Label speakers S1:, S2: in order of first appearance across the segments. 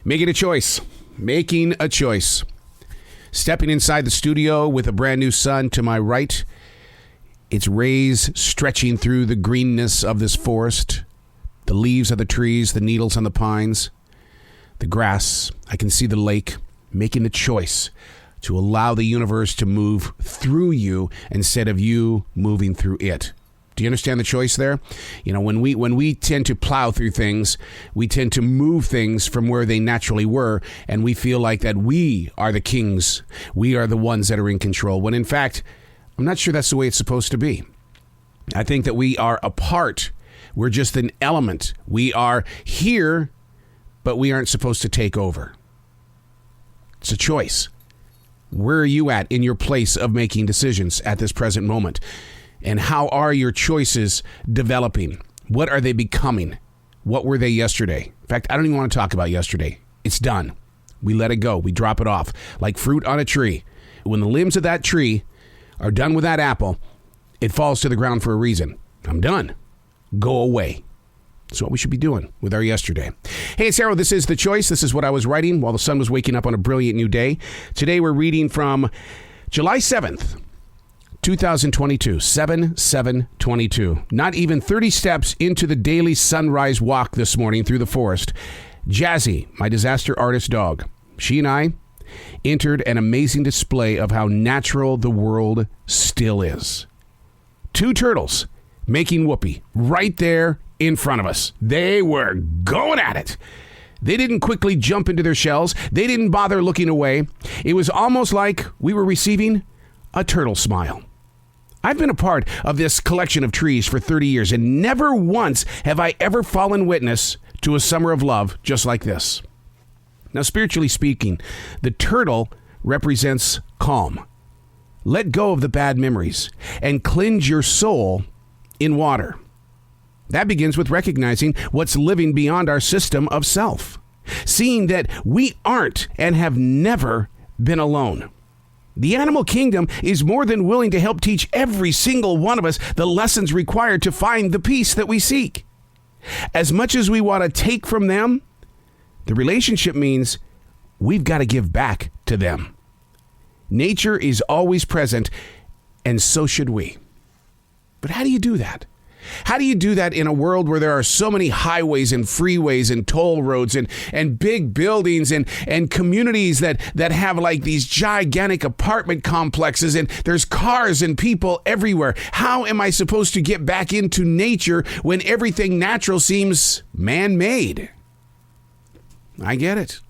S1: Making a choice. Making a choice. Stepping inside the studio with a brand new sun to my right. Its rays stretching through the greenness of this forest. The leaves of the trees, the needles on the pines. The grass. I can see the lake. Making the choice to allow the universe to move through you instead of you moving through it. Do you understand the choice there? You know, when we tend to plow through things, we tend to move things from where they naturally were, and we feel like that we are the kings. We are the ones that are in control, when in fact, I'm not sure that's the way it's supposed to be. I think that we are a part. We're just an element. We are here, but we aren't supposed to take over. It's a choice. Where are you at in your place of making decisions at this present moment? And how are your choices developing? What are they becoming? What were they yesterday? In fact, I don't even want to talk about yesterday. It's done. We let it go. We drop it off like fruit on a tree. When the limbs of that tree are done with that apple, it falls to the ground for a reason. I'm done. Go away. That's what we should be doing with our yesterday. Hey, it's Arrow. This is The Choice. This is what I was writing while the sun was waking up on a brilliant new day. Today we're reading from July 7th. 2022, 7/7/22. Not even 30 steps into the daily sunrise walk this morning through the forest. Jazzy, my disaster artist dog, she and I entered an amazing display of how natural the world still is. 2 turtles making whoopee right there in front of us. They were going at it. They didn't quickly jump into their shells. They didn't bother looking away. It was almost like we were receiving a turtle smile. I've been a part of this collection of trees for 30 years, and never once have I ever fallen witness to a summer of love just like this. Now, spiritually speaking, the turtle represents calm. Let go of the bad memories and cleanse your soul in water. That begins with recognizing what's living beyond our system of self, seeing that we aren't and have never been alone. The animal kingdom is more than willing to help teach every single one of us the lessons required to find the peace that we seek. As much as we want to take from them, the relationship means we've got to give back to them. Nature is always present, and so should we. But how do you do that? How do you do that in a world where there are so many highways and freeways and toll roads and big buildings and communities that have like these gigantic apartment complexes, and there's cars and people everywhere? How am I supposed to get back into nature when everything natural seems man-made? I get it.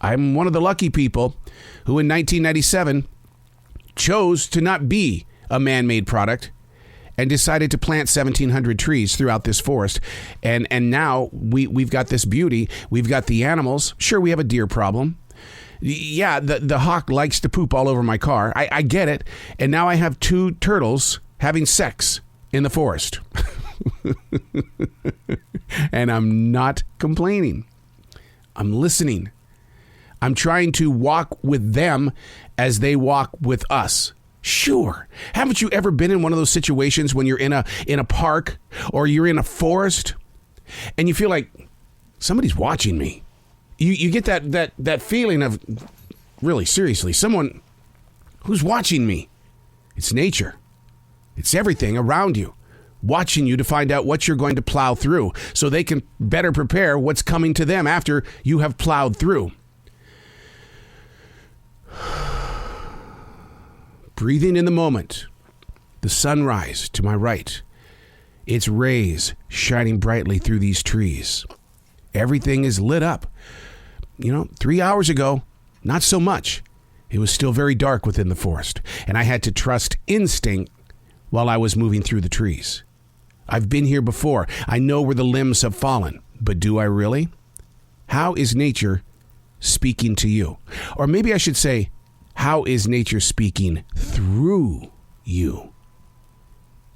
S1: I'm one of the lucky people who in 1997 chose to not be a man-made product and decided to plant 1,700 trees throughout this forest. And now we've got this beauty. We've got the animals. Sure, we have a deer problem. Yeah, the hawk likes to poop all over my car. I get it. And now I have 2 turtles having sex in the forest. And I'm not complaining. I'm listening. I'm trying to walk with them as they walk with us. Sure. Haven't you ever been in one of those situations when you're in a park or you're in a forest and you feel like somebody's watching me? You get that feeling of, really, seriously, someone who's watching me. It's nature. It's everything around you, watching you to find out what you're going to plow through so they can better prepare what's coming to them after you have plowed through. Breathing in the moment, the sunrise to my right, its rays shining brightly through these trees. Everything is lit up. 3 hours ago, not so much. It was still very dark within the forest, and I had to trust instinct while I was moving through the trees. I've been here before. I know where the limbs have fallen, but do I really? How is nature speaking to you? Or maybe I should say, how is nature speaking through you?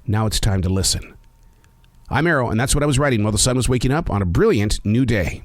S1: Now it's time to listen. I'm Arrow, and that's what I was writing while the sun was waking up on a brilliant new day.